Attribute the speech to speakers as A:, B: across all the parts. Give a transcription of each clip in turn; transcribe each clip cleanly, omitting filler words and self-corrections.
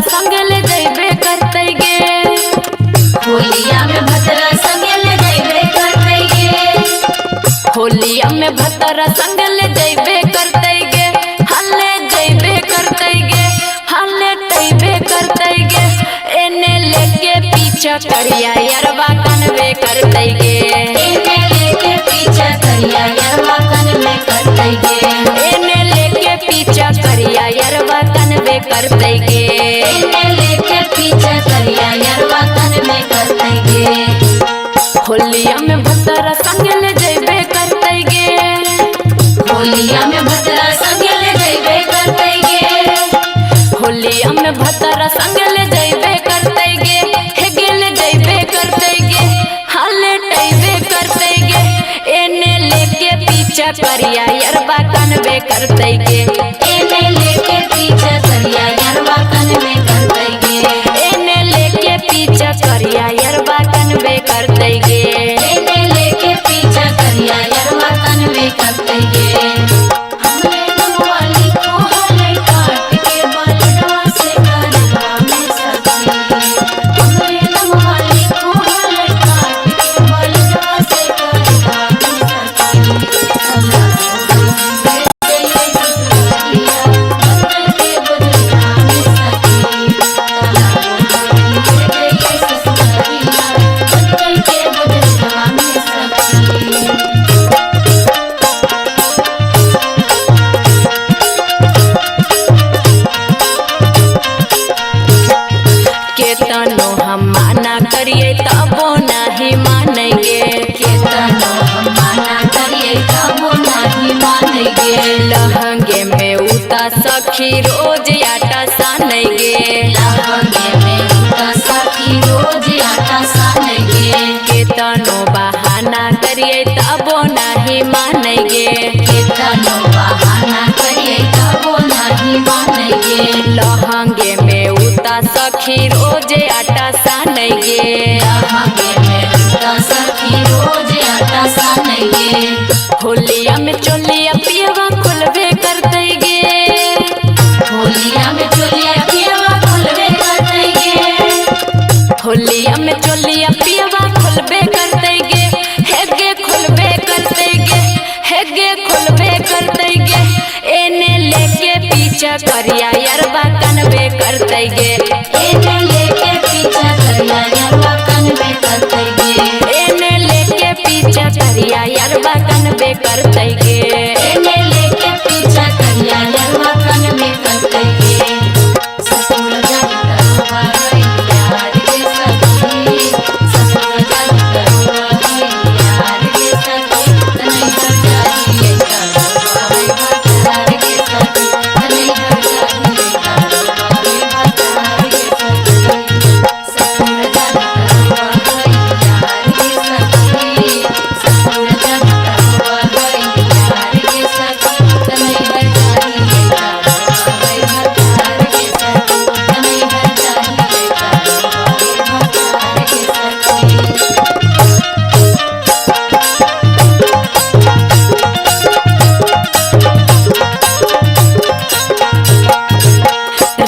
A: संग ले जइबे करते गे।
B: होलिया में भतरा संग ले जइबे करते गे।
A: होलिया में भतरा संग ले जइबे करते गे। हले जइबे करते गे, हले तइबे करते गे। एने लेके पीछा करिया यरवा कनवे करते गे।
B: एने लेके पीछा करिया यरवा कनवे करते गे।
A: एने लेके पीछा करिया यरवा कनवे करते गे।
B: एने लेके पीछा करिया यरवा कनवे करते गे।
A: होलिया में भतरा संग ले जइबे करते गे।
B: होलिया में भतरा संग ले जइबे करते गे।
A: होलिया में भतरा संग ले जइबे करते गे। हे गेल जइबे करते गे, हाले टइबे करते गे। एने लेके पीछा करिया यरवा कनवे करते गे।
B: एने लेके पीछा करिया यरवा कनवे करते गे।
A: एने लेके पीछा करिया यरवा कनवे करते गे।
B: एने लेके पीछा करिया यरवा कनवे करते गे। हमरे नमवाली को हले काट के बलडवा से करवा में सखी। हमरे नमवाली को हले काट के बलडवा से करवा में सखी। सला दे ये ससुरिया बदल के बदलिया में सखी। सला दे ये ससुरिया बदल के बदलिया में सखी।
A: केतनो हम माना करिए तबो नहीं मानेंगे।
B: केतनो हम माना करिए तबो नहीं मानेंगे।
A: लहंगे में उता सखी रोज आटा सानेंगे।
B: लहंगे में उता सखी रोज आटा सानेंगे।
A: केतनो बहाना करिए तबो नहीं मानेंगे।
B: केतनो बहाना करिए तबो नहीं मानेंगे।
A: लहंगे में उता सखी रोज आटा सानेंगे।
B: लहंगे में उता सखी रोज आटा सानेंगे।
A: होलिया में चोलिया पियवा खुलबे करते गे।
B: होलिया में चोलिया पियवा खुलबे करते गे।
A: होलिया में चोलिया पियवा खुलबे करते गे। हेगे खुलबे करते गे, हेगे खुलबे करते गे। एने लेके पीछा करिया यरवा कनवे करते गे।
B: एने लेके पीछा करिया यरवा कनवे करते गे।
A: एने लेके पीछा करिया यरवा कनवे करते गे।
B: एने लेके पीछा करिया यरवा कनवे करते गे। ससुर जन करवा है यार के सखी। ससुर जन करवा है यार के सखी। तनई घर जाइए करवा है भतार के सखी। तनई घर जाइए करवा है भतार के सखी। ससुर जन करवा है यार के सखी। ससुर जन करवा है यार के सखी। तनई घर जाइए करवा है भतार के सखी। तनई घर जाइए करवा है भतार के सखी।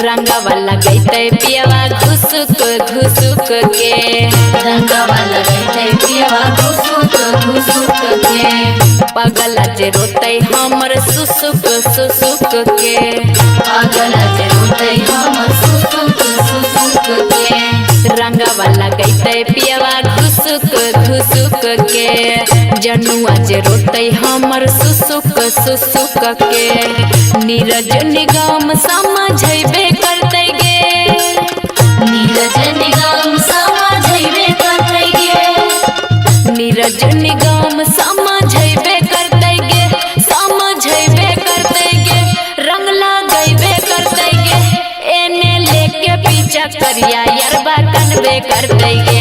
A: रंगवा लगैते पियवा घुसुक घुसुक के।
B: रंगवा लगैते पियवा घुसुक घुसुक के।
A: पगला जे रोते हमर सुसुक सुसुक के।
B: पागल जे रोते हमर सुसुक सुसुक के।
A: रंगवा लगैते पियवा घुसुक घुसुक के। जनुआ जे रोते हमर सुसुक सुसुक के। नीरज निगम समझैबे करते गे।
B: नीरज निगम समझैबे करते गे।
A: नीरज निगम समझैबे करते गे। समझैबे करते गे, रंग लगैबे करते गे। एने लेके पीछा करिया यरवा कनवे करते गे।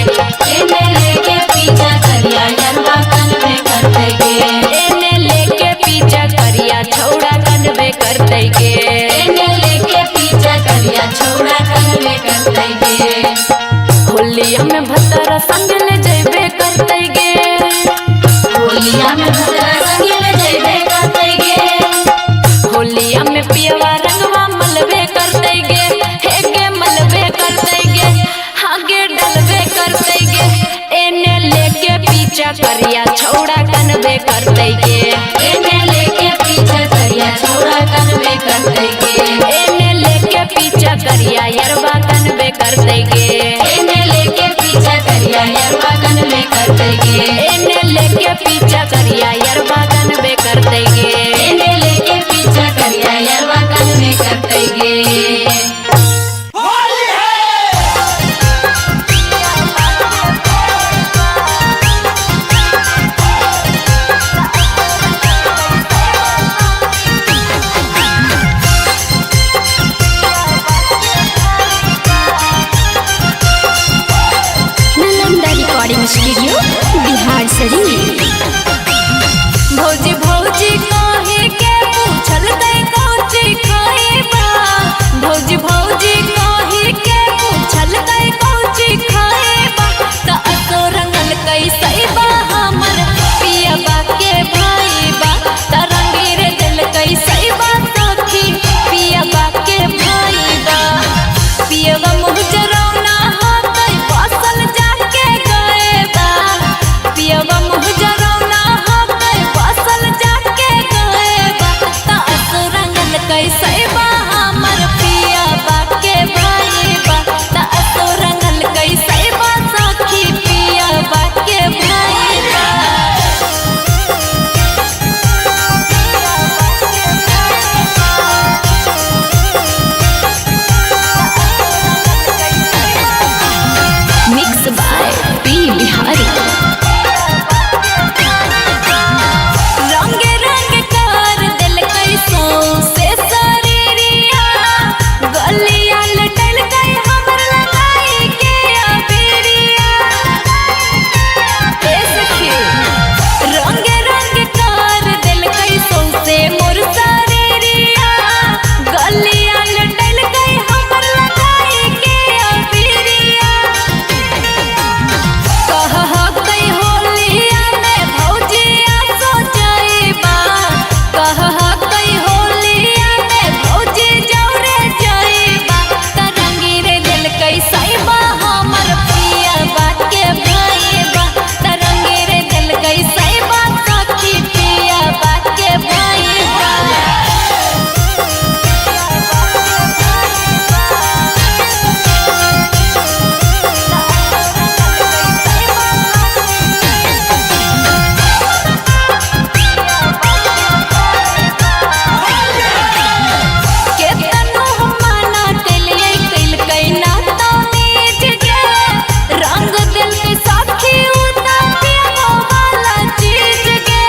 B: एने लेके पीछा करिया यरवा कनवे करते गे।
A: एने लेके पीछा करिया छौड़ा कनवे करते गे।
B: एने लेके पीछा करिया छौड़ा कनवे करते गे।
A: होलिया में भतरा संग ले जइबे करते गे।
B: होलिया में भतरा संग ले जइबे करते गे।
A: होलिया में पियवा रंगवा मलबे करते गे। हेगे मलबे करिया छौड़ा कनबे करते गे।
B: एने लेके पीछा करिया छौड़ा कनबे करते गे।
A: एने लेके पीछा करिया यरवा कनबे करते गे।
B: एने लेके पीछा करिया यरवा कनबे करते गे।
A: एने लेके पीछा करिया यरवा कनबे करते गे।
B: एने लेके पीछा करिया यरवा कनबे करते गे।
A: स्टूडियो बिहार शरीफ। भौजी भौजी कहे के पूछल गई कौची खाएबा। भौजी भौजी कहे के पूछल गई कौची खाएबा। त असो रंगल कैसे बा हमर पियबा के भाईबा। त रंगीर दिल कैसे बा सखी पियबा के भाईबा। पियबा मुँह जरौना होतै बसल जाके गएबा। पियबा मुँह जरौना होतै बसल जाके गएबा। त असो रंगल कैसे बा हमर पियबा के भाईबा। त असो रंगल कैसे बा सखी पियबा के भाईबा। Mix by P Bihari. रंगे रंग कर दिल कैसो से शरीरिया। गलिया लटल गई हमर लगाई के अबेरिया। ए सखी रंगे रंग कर दिल कैसो से मोर शरीरिया। गलिया लटल गई हमर लगाई के अबेरिया। कह कई होलिया में भौजिया सोचैबा। कह कई होलिया में भौजी जौरे जइबा। त रंगीर दिल कैसे बा हमर पियबा के भाईबा। त रंगीर दिल कैसे बा सखी पियबा के भाईबा। केतनो मना कलिए कइल कैना तमीज गे। रंग दिल के साखी उता पियबो वाला चीज गे।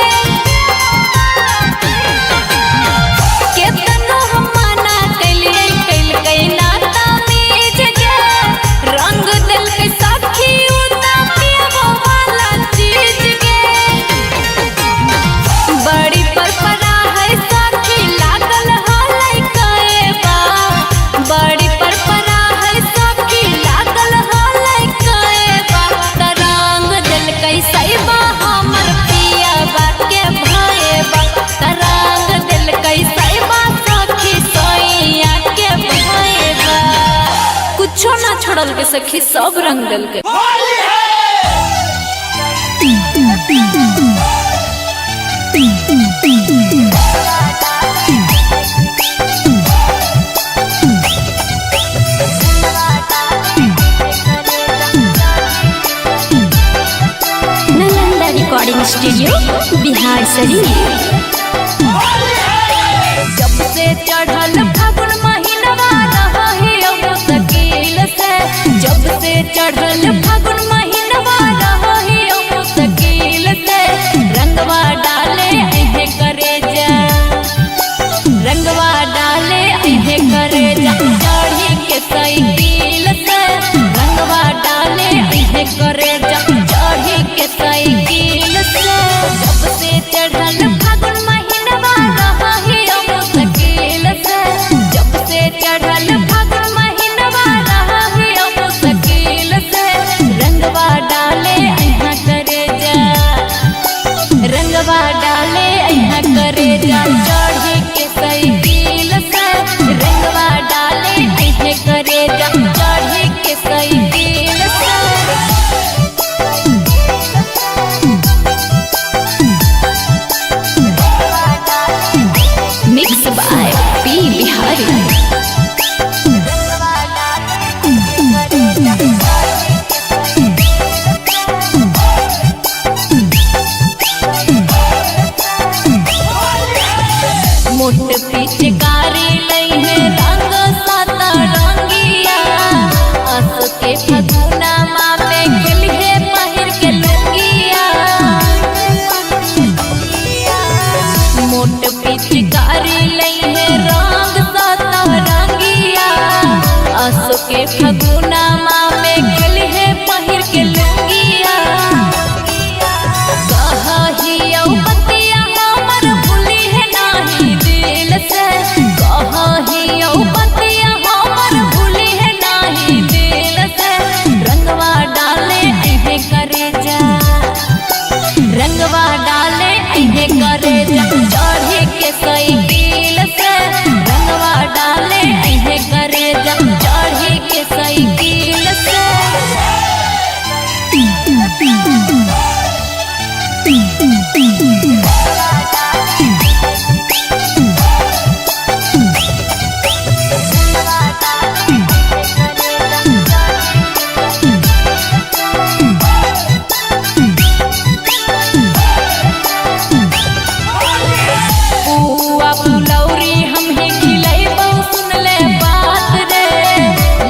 A: केतनो मना कलिए कइल कैना तमीज गे। रंग दिल के साखी उता पियबो वाला चीज गे। बड़ी परपरा है सखी लागल हलै कएबा। बड़ी परपरा है सखी लागल हलै कएबा। त रंग दिल कैसे बा हमर पियबा के भाईबा। त रंग दिल कैसे बा सखी सोइया के भाईबा। कुछो ना छोड़ल के सखी सब रंग दिल के। Nalanda recording studio Bihar Sharif. जब से चढ़ल फागुन महीनवा रही मुश्किल से। जब से चढ़ल फागुन महीनवा रही मुश्किल से। रंगवा डाले अहे करे जा। रंगवा डाले अहे करे जा। चढ़ी के साइकिल से। रंगवा डाले अहे करे जा। चढ़ी के साइकिल से। जब से चढ़ल फागुन मोट पिचकारी लइहे रंग साता रंगिया अस के फगुना माँ में खेलिहे पहिर के लुंगिया। मोट पिचकारी लइहे रंग साता रंगिया अस के फगुना माँ में खेलिहे पहिर के लुंगिया। कहियो बतिया हमर भूली है नाही दिल से, कहियो बतिया हमर भूली है नाही दिल से। रंगवा डाले अहे करे जा, रंगवा डाले अहे करे जा चढ़े के साइकिल से। रंगवा डाले अहे करे जा चढ़े के साइकिल से। पुआ फुलौरी हम ही खिलैबौ सुन ले बात रे।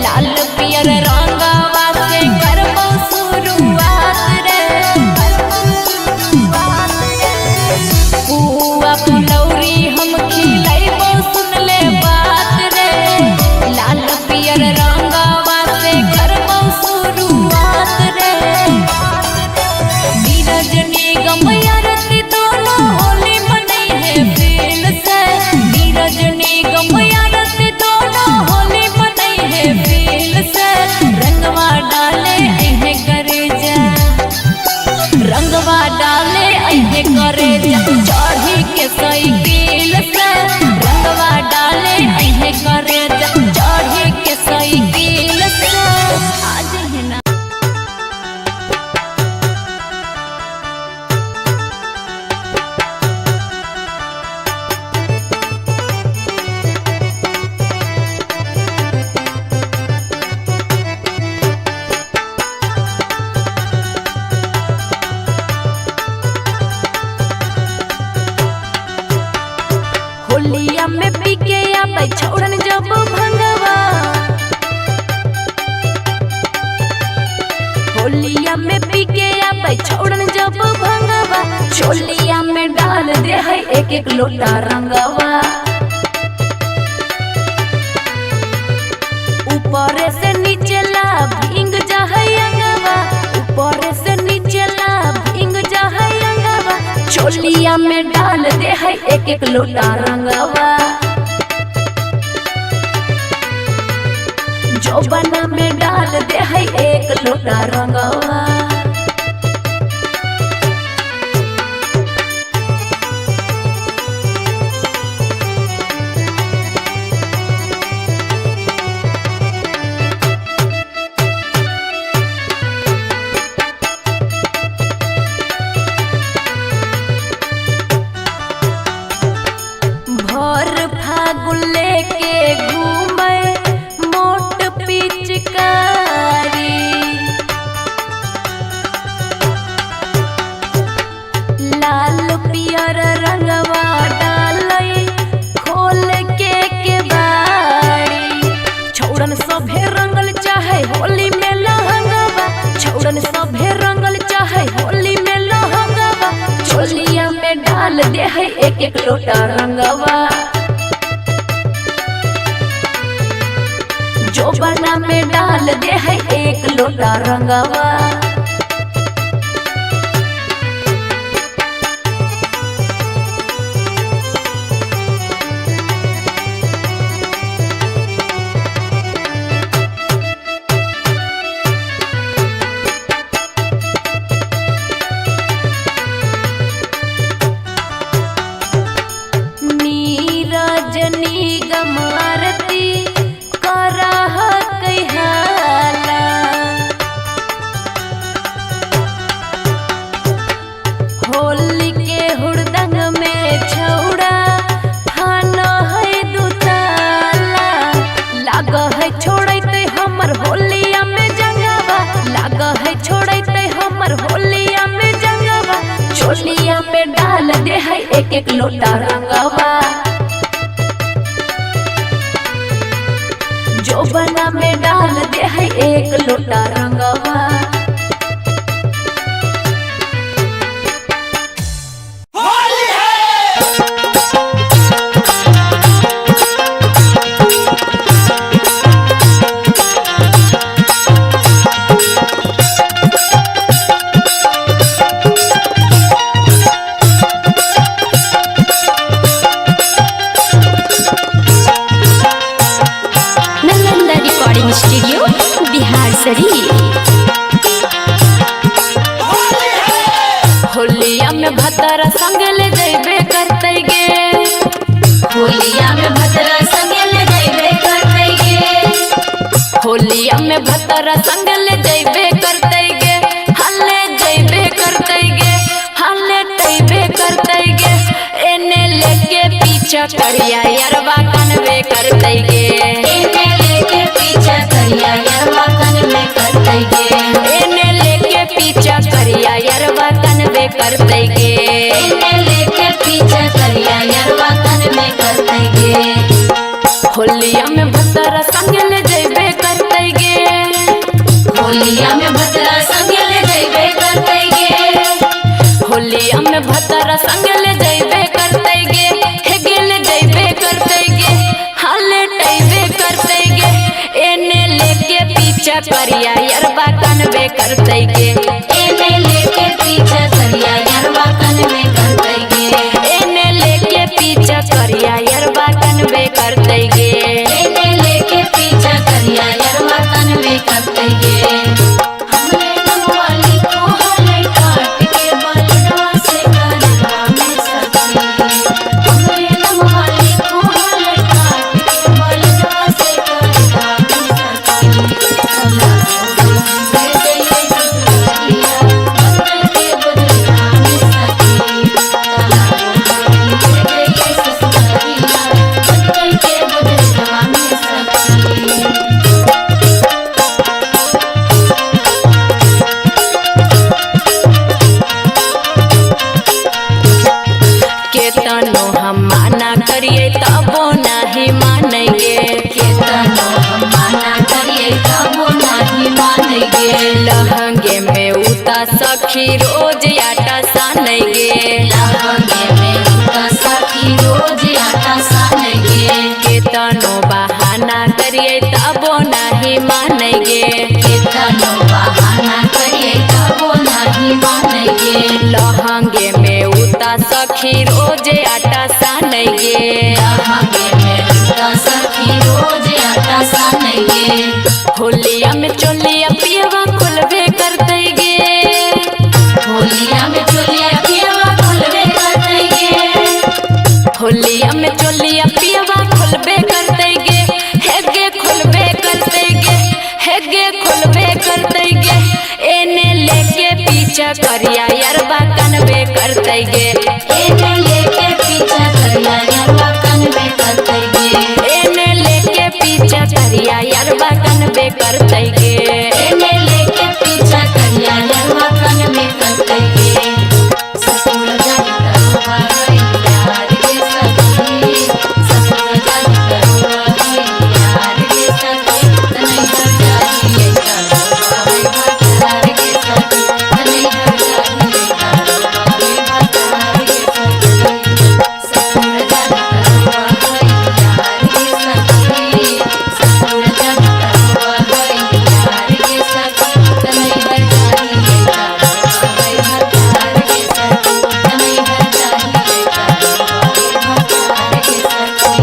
A: लाल पियर रंगवा से करबौ शुरुआत रे। पुआ फुलौरी हम खिलैबौ सुन ले बात रे। लाल पियर रंगवा से करबौ शुरुआत रे। नीरज निगम आरती दोनों होली मनई है दिल से। नीरज निगम आरती दोनों होली मनई है दिल से। रंगवा डाले अहे करे जा, रंगवा डाले अहे करे जा चढ़ी के साइकिल से। रंगवा डाले अहे करे जा चढ़ी के साइकिल से। आज है ना होलिया में पी के आबै छोड़न जब भंगवा। होलिया में पी के आबै छोड़न जब भंगवा। चोलिया में डाल दे है एक एक लोटा रंगवा। ऊपर से नीचे ला भींग जा है अंगवा। ऊपर से नीचे ला भींग जा है अंगवा। चोलिया में डाल दे है एक एक लोटा रंगवा। जोबना में डाल दे है एक लोटा रंगवा। भर फागुन लेके घूमे मोट पिचकारी। लाल पियर रंगवा डालै खोल के बाड़ी। छौड़न सभे रंगल चाहे होली में लहंगवा। छौड़न सभे रंगल चाहे होली में लहंगवा। चोलिया में डाल दे है एक एक लोटा रंगवा। जोबना में डाल दे है एक लोटा रंगवा। नीरज निगम आरती करह कहाला। एक लोटा रंगवा जो बना में डाल दे है एक लोटा रंगवा।
B: स्टूडियो बिहार शरीफ।
A: होलिया में भतरा संग ले जइबे करतै गे,
B: होलिया में भतरा संग ले जइबे करतै गे,
A: होलिया में भतरा संग ले जइबे करतै गे, हल्ले जइबे करतै गे, हल्ले तइबे करतै गे, एने लेके पीछा करिया यारवा कनवे करतै गे,
B: एने लेके पीछा करिया यारवा कनवे करतै गे,
A: एने लेके पीछा करिया यारवा कनवे करतै गे,
B: एने लेके पीछा करिया यारवा कनवे करतै गे।
A: होलिया में भतरा संग ले जइबे करतै गे,
B: होलिया में भतरा संग ले जइबे करतै गे,
A: होलिया में भतरा संग ले जइबे करतै गे, हे गेल जइबे करतै गे, हाले टइबे करतै गे, एने लेके पीछा करिया यारवा कनवे करतै गे,
B: एने लेके पीछा करिया यारवा कनवे करतै गे,
A: एने लेके पीछा करिया यारवा कनवे करतै गे,
B: एने लेके पीछा करिया यारवा कनवे करतै गे। हमरे नमवाली को हले काट के बलवा से करवा में सखी, हमरे नमवाली को हले काट के बलवा से करवा में सखी, हमरा दे दे सखिया बदल के बदलवा में सखी, हमरा दे दे सखिया बदल के बदलवा में सखी।
A: केतनो हम माना करिए तबो नहीं मानेंगे,
B: केतनो हम माना करिए तबो नहीं मानेंगे,
A: लहंगे में उता सखी रोज आटा सानेंगे,
B: लहंगे में उता सखी रोज आटा सानेंगे,
A: केतनो बहाना करिए तबो नहीं मानेंगे,
B: केतनो बहाना करिए तबो नहीं मानेंगे,
A: लहंगे में उता सखी रोज आटा सानेंगे,
B: लहंगे में उता सखी रोज आटा सानेंगे,
A: होलिया में चोलिया पियवा खुलबे करतै गे,
B: होलिया में चोलिया पियवा खुलबे करतै गे,
A: होलिया में चोलिया पियवा खुलबे करतै गे, हे गे खुलबे करतै गे, हे गे खुलबे करतै गे, एने लेके पीछा करिया यारवा कनवे करतै गे,
B: एने लेके पीछा करिया यारवा कनवे करतै गे,
A: एने लेके पीछा करिया यारवा कनवे करतै गे,
B: एने लेके पीछा करिया यारवा कनवे करतै गे। ससुर जान करवा गई यार के सखी, ससुर जान करवा गई यार के सखी, तनई हर जाइए करवा गई भतार के सखी, तनई हर जाइए करवा गई भतार के सखी, ससुर जान करवा गई यार के सखी, ससुर जान करवा गई यार के सखी, तनई हर जाइए करवा गई भतार के सखी, तनई हर जाइए करवा गई भतार के सखी।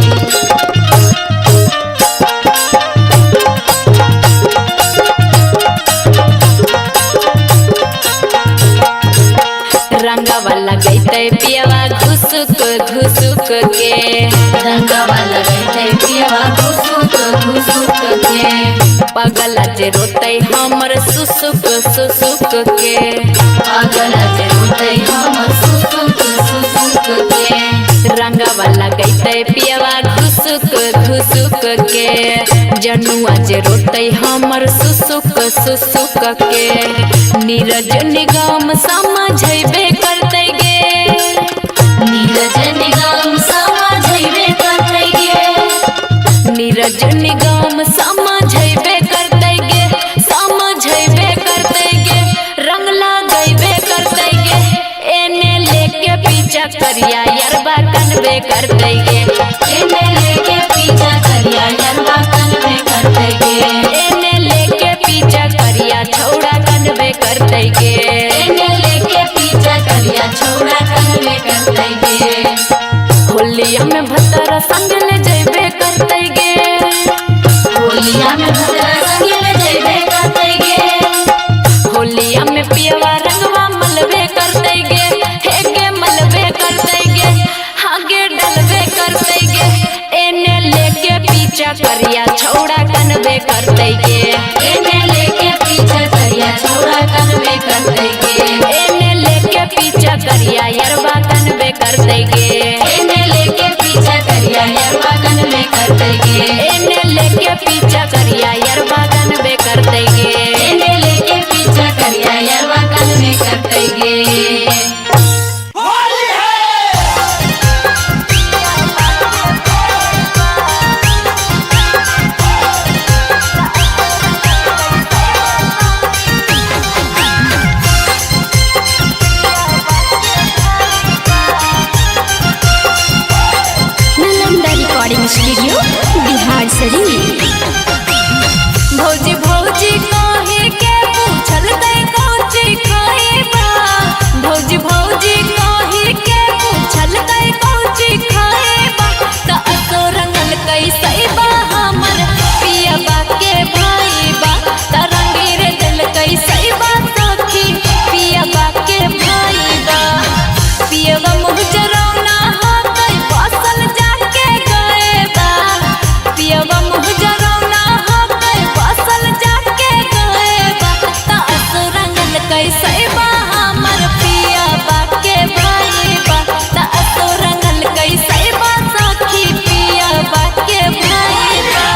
A: रंगवा लगैतै पियवा घुसुक घुसुक के,
B: रंगवा लगैतै पियवा घुसुक घुसुक के,
A: पगला जे रोतै हमर सुसुक सुसुक के,
B: पागल जे रोतै हमर सुसुक सुसुक के,
A: रंगवा लगैतै पियवा घुसुक घुसुक के, जनुआ जे रोतै हमर सुसुक सुसुक के, नीरज निगम समझैबे करतै गे,
B: नीरज
A: सूरज निगम समझबे करते गे, समझबे करते गे, रंग लगैबे करते गे, एने लेके पीछा करिया यरबा कनबे करते गे,
B: एने लेके पीछा करिया यरबा कनबे करते गे,
A: एने लेके पीछा करिया छौड़ा कनबे करते गे,
B: एने लेके पीछा करिया छौड़ा कनबे करते गे,
A: होलिया में भतरा संग ले जइबे करते गे,
B: होलिया में भतरा संग ले जइबे करते गे,
A: होलिया में पियवा रंगवा मलबे करते गे, हेगे मलबे करते गे, हागे डलबे करते गे, एने लेके पीछा करिया छौड़ा कनबे करते गे,
B: एने लेके पीछा करिया छौड़ा कनबे करते गे,
A: एने लेके पीछा करिया यरबा कनबे करते गे,
B: एने लेके पीछा करिया यरबा कनबे करते गे,
A: एने लेके पीछा करिया यरबा कनबे करते गे,
B: एने लेके पीछा करिया यरबा कनबे करते गे।
A: Nalanda recording studio Bihar Sharif. भौजी भौजी कहे के पूछल तै कौची खाएबा, भौजी भौजी कहे के पूछल तै कौची खाएबा, त असो रंगल कैसे बा हमर पियबा के भाईबा, त रंगी रे दिल कैसे बा सखी पियबा के भाईबा, पियबा मुँह जरौना हाकै बसल जाके गएबा, पियबा मुँह जरौना हाकै बसल जाके गएबा, त असो रंगल कैसे बा हमर पियबा के भाईबा, त असो रंगल कैसे बा सखी पियबा के भाईबा।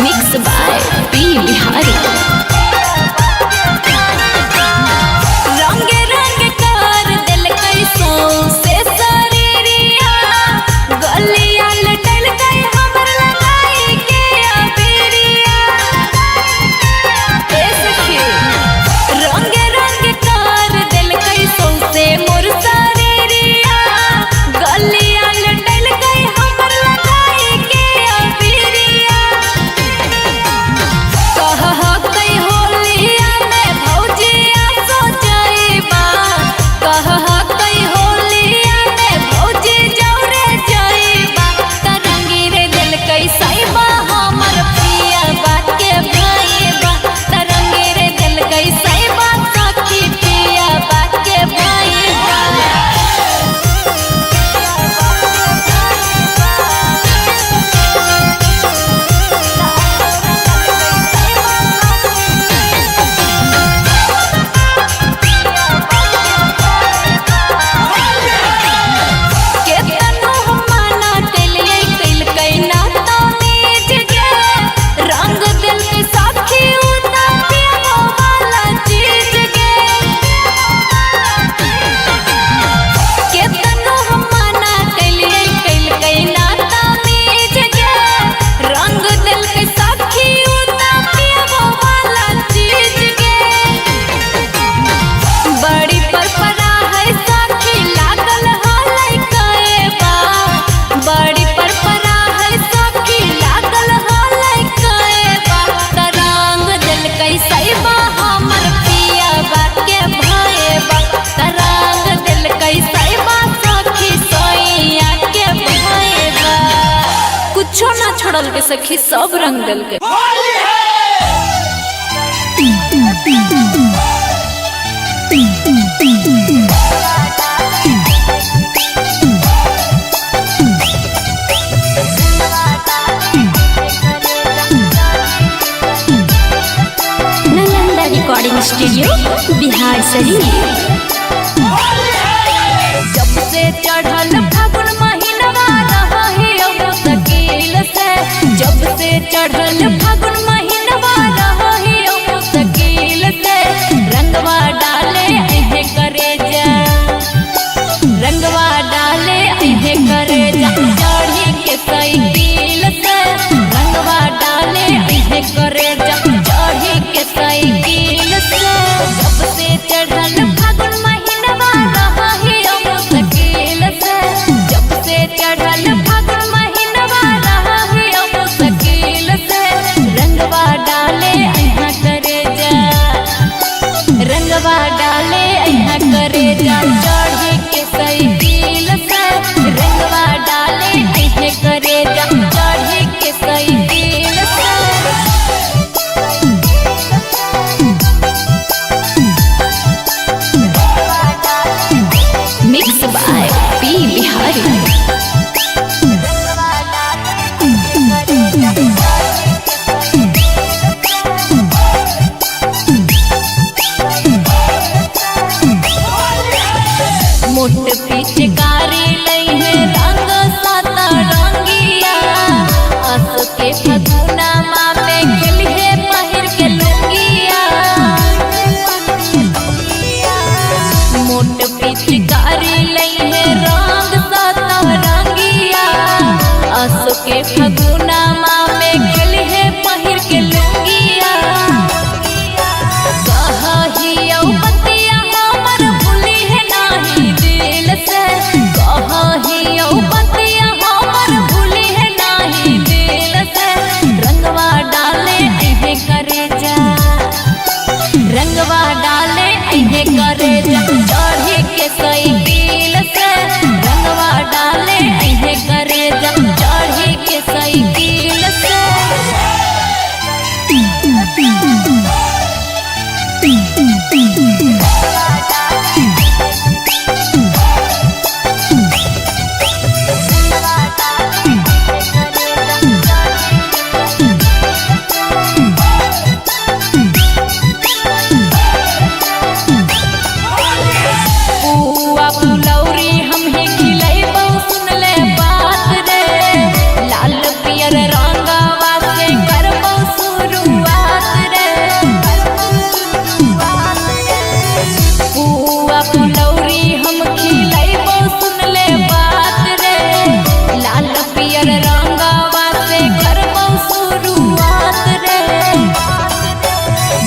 A: Mix by P Bihari. रंगे रंग कर दिल कैसो से शरीरिया, गलिया लटल गई हमर लगाई के अबेरिया, ए सखी रंगे रंग कर दिल कैसो से मोर शरीरिया, गलिया लटल गई हमर लगाई के अबेरिया, कहकै होलिया में भौजिया सोचैबा, कहकै होलिया में भौजी जौरे जइबा, त रंगी रे दिल कैसे बा हमर पियबा के भाईबा, त रंगी रे दिल कैसे बा सखी पियबा के भाईबा। केतनो हम माना तेलियै कैलकै ना तमीज गे, रंग दिल के साथी उता पियबो वाला चीज गे, केतनो हम माना तेलियै कैलकै ना तमीज गे, रंग दिल के साथी उता पियबो वाला चीज गे, बड़ी परपरा है सखी लागल हलै कएबा, बड़ी परपरा है सखी लागल हलै कएबा, त रंग दिल कैसे बा हमर पियबा के भाईबा, त रंग दिल कैसे बा सखी सोइया के भाईबा, कुछो ना छोड़ल के सखी सब रंग दिल के। Nalanda recording studio Bihar Sharif. जब से चढ़ल फागुन महीनवा रही मुश्किल से, जब से चढ़ल फागुन महीनवा रही मुश्किल मोट पिचकारी लई है रंग साता रंगिया अस के फगुना माँ में खेली है पहिर के लुंगिया मोट पिचकारी लई है रंग साता रंगिया अस के फगुना माँ में खेली है पहिर के लुंगिया कहियो बतिया हमर भूली है नाही दिल से कहियो बतिया हमर भूली है नाही दिल से रंगवा डाले ऐहे करे जा रंगवा डाले ऐहे करे जा चढ़ी के साइकिल से रंगवा डाले ऐहे करे जा चढ़ी के साइकिल से फुलौरी हम ही खिलैबौ सुन ले बात रे लाल पियर रंगवा से करबौ शुरुआत रे बुआ फुलौरी हम खिलैबौ सुन ले बात रे लाल पियर रंगवा से करबौ शुरुआत रे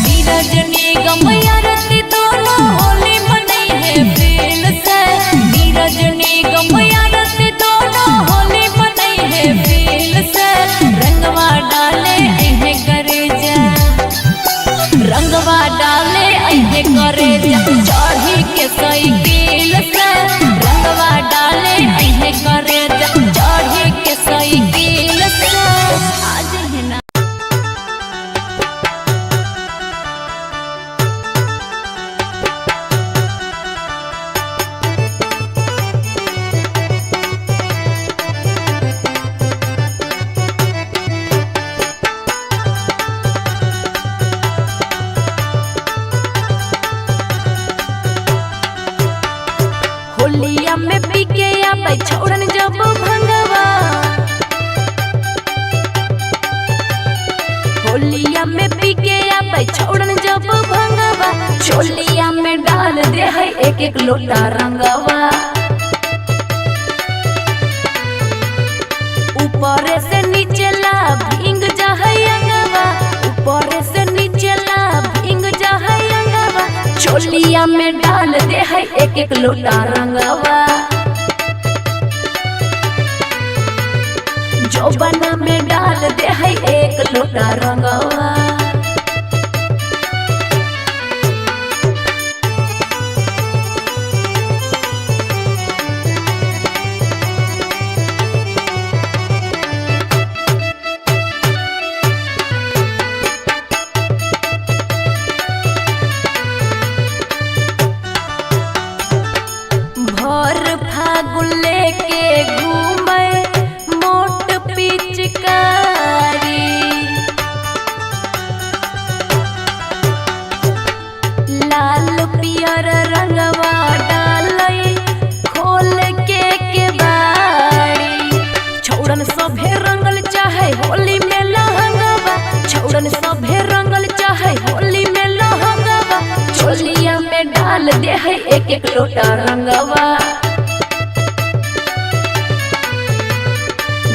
A: नीरज निगम आरती दोनों होली मनई है दिल से नीरज निगम आरती दोनों होली मनई है दिल से रंगवा डाले ऐहे करे जा रंगवा डाले ऐहे करे जा चढ़ी के साइकिल से रंगवा डाले ऐहे करे जा चढ़ी के साइकिल से आज है ना होलिया में पी के आबै छोड़न जब भंगवा होलिया में पी के आबै छोड़न जब भंगवा चोलिया में डाल दे है एक एक लोटा रंगवा ऊपर से नीचे ला भींग जा है अंगवा ऊपर से नीचे ला भींग जा है अंगवा चोलिया में डाल दे है एक एक लोटा रंगवा जोबना में डाल दे है एक लोटा रंगवा भर फागुन लेके घूमे मोट पिचकारी लाल पियर रंगवा डालई खोल के बाड़ी छौड़न सभे रंगल चाहे होली में लहंगवा छौड़न सभे रंगल चाहे होली में लहंगवा चोलिया में डाल दे है एक एक लोटा रंगवा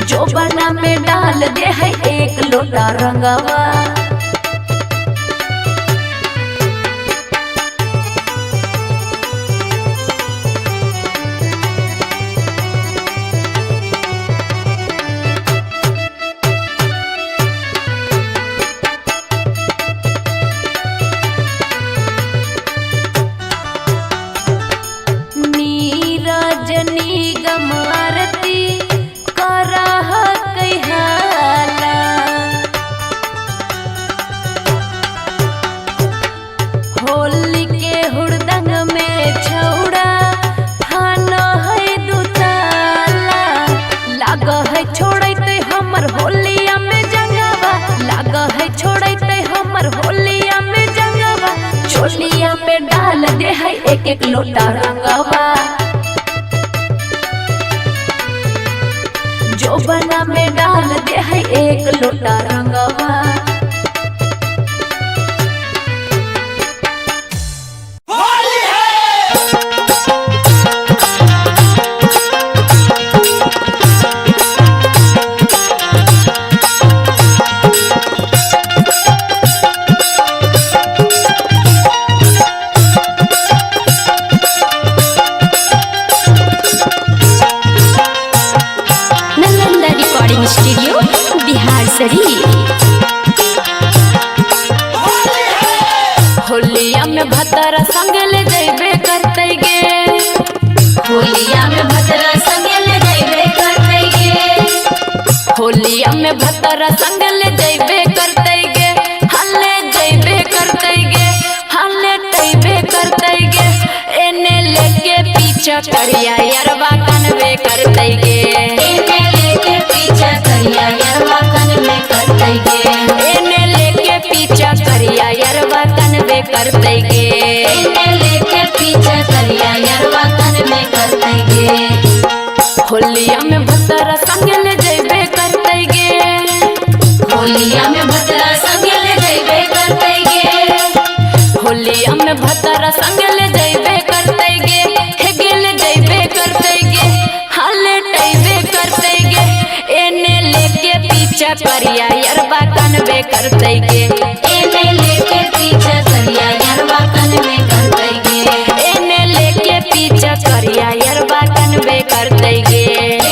A: जोबना में डाल दे है एक लोटा रंगवा नीरज निगम आरती करह कहाला होली के हुड़दंग में छौड़ा फान है दुताला लाग है छोड़ते हमर होलिया में जंगवा लाग है छोड़ते हमर होलिया में जंगवा चोलिया में डाल दे है एक एक लोटा रंगवा जोबना में डाल दे है एक लोटा रंगवा।
B: स्टूडियो बिहार शरीफ।
A: होलिया में भतरा संग ले जैबे करते गे,
B: होलिया में भतरा संग ले जैबे करते गे,
A: होलिया में भतरा संग ले जैबे करते गे, हल्ले जैबे करते गे, हल्ले तैबे करते गे। एने लेके पीछा करिया यरवा कनवे करते गे,
B: एने लेके पीछा करिया यरवा कनवे करते गे,
A: एने लेके पीछा करिया यरवा कनवे करते गे,
B: एने लेके पीछा करिया यरवा कनवे करते गे।
A: होलिया में भतरा संग ले जैबे करते गे,
B: होलिया में भतरा संग ले जैबे करते गे,
A: होलिया में भतरा संग ले जैबे करते गे, हे गेले जैबे करते गे, हाले टैबे करते गे। एने लेके पीछा करिया यरवा कनवे करते गे,
B: एने लेके पीछा करिया यरवा कनवे करते गे,
A: एने लेके पीछा करिया यरवा कनवे करते गे,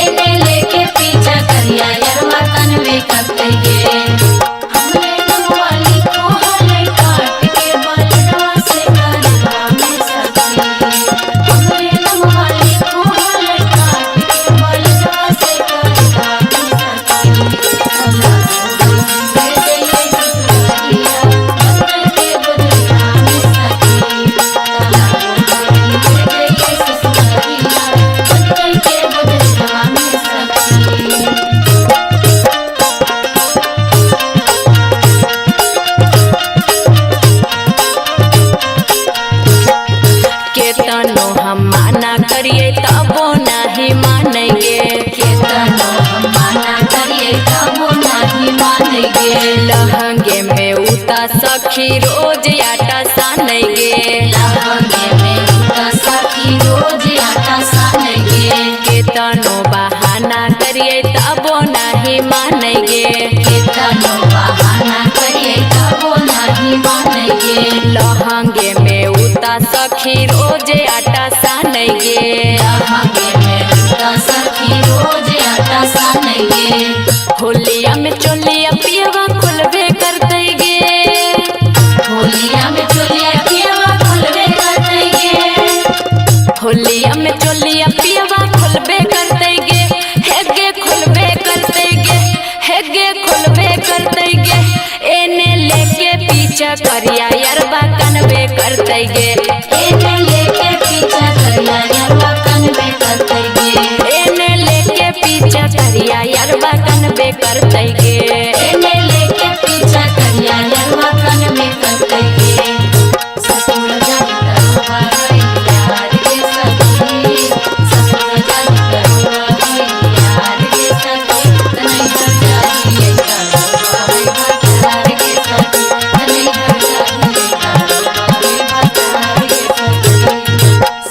B: एने लेके पीछा करिया यरवा कनवे करते गे। हमरे नमवाली को हले काट के बलवा से करवा में सखी, हमरे नमवाली को हले काट के बलवा से करवा में सखी। अल्लाह दे दे ससुरिया बदल के बदलवा में सखी, अल्लाह दे दे ससुरिया बदल के बदलवा में सखी।
A: केतनो हम माना करिए तबो नहीं मानेंगे,
B: केतनो हम माना करिए तबो नहीं मानेंगे,
A: लहंगे में उता सखी रोज आटा सानेंगे,
B: लहंगे में उता सखी रोज आटा सानेंगे,
A: केतनो बहाना करिए तबो नहीं मानेंगे,
B: केतनो बहाना करिए तबो नहीं मानेंगे,
A: लहंगे में उता सखी रोज आटा सानेंगे,
B: लहंगे में उता सखी रोज आटा सानेंगे।
A: होलिया में चोलिया पियवा खुलबे करते गे,
B: होलिया में चोलिया पियवा खुलबे करते गे,
A: होलिया में चोलिया पियवा खुलबे करते गे, हेगे खुलबे करते गे, हेगे खुलबे करते गे। एने लेके पीछा करिया यरवा कनवे करते गे,
B: एने लेके पीछा करिया यरवा कनवे करते गे,
A: एने लेके पीछा करिया यरवा कनवे करते गे,
B: एने लेके पीछा करिया यरवा कनवे करते गे। ससुर जन करवा यार के सखी, ससुर जन करवा यार के सखी, तनई हर जाइए करवा यार के सखी, तनई हर जाइए करवा यार के सखी।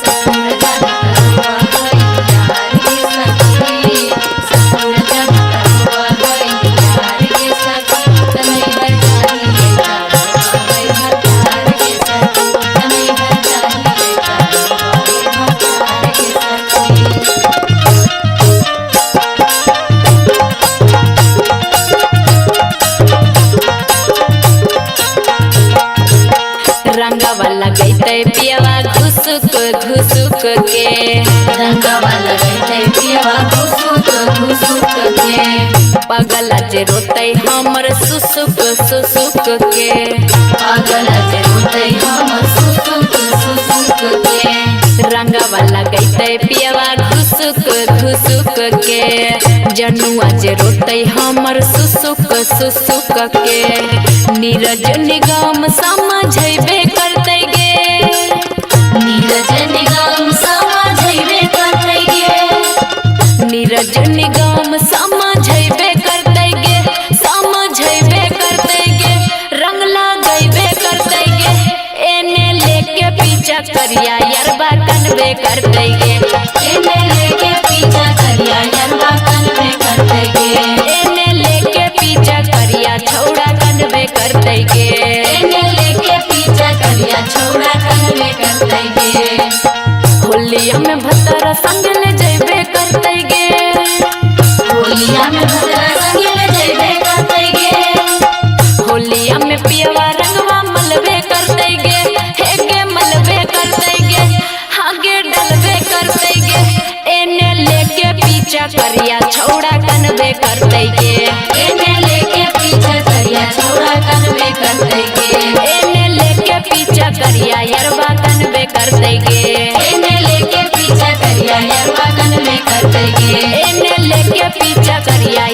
B: ससुर जन करवा यार के सखी, ससुर जन करवा यार के सखी, तनई हर जाइए करवा यार के सखी, तनई हर जाइए करवा यार के सखी।
A: रंगवा लगैते पियवा घुसुक घुसुक के,
B: रंगवा लगैते पियवा घुसुक घुसुक के,
A: पगला जे रोते हमर सुसुक सुसुक के,
B: पागल जे रोते हमर सुसुक सुसुक के,
A: रंगवा लगैते पियवा घुसुक घुसुक के, जनुआ जे रोते हमर सुसुक सुसुक के। नीरज निगम समझबे करते गे,
B: नीरज निगम समझबे करते गे,
A: नीरज निगम समझ कनबे करते गे।
B: एने लेके पीछा करिया यरवा कनबे करते गे।
A: एने लेके पीछा करिया छौड़ा कनबे करते गे।
B: एने लेके पीछा करिया छौड़ा कनबे करते गे।
A: होलिया में भतरा संग ले जइबे करते गे।
B: होलिया में भतरा संग ले जइबे करते गे।
A: होलिया में पियवा रंगवा मलबे करते गे। हे गे मलबे करते गे, हागे डलबे करते गे। एने लेके पीछा करिया छौड़ा कनबे करते गे।
B: एने लेके पीछा करिया छौड़ा कनबे करते गे।
A: एने लेके पीछा करिया यरवा कनबे करते गे।
B: एने लेके पीछा करिया यरवा कनबे करते गे।
A: एने लेके पीछा करिया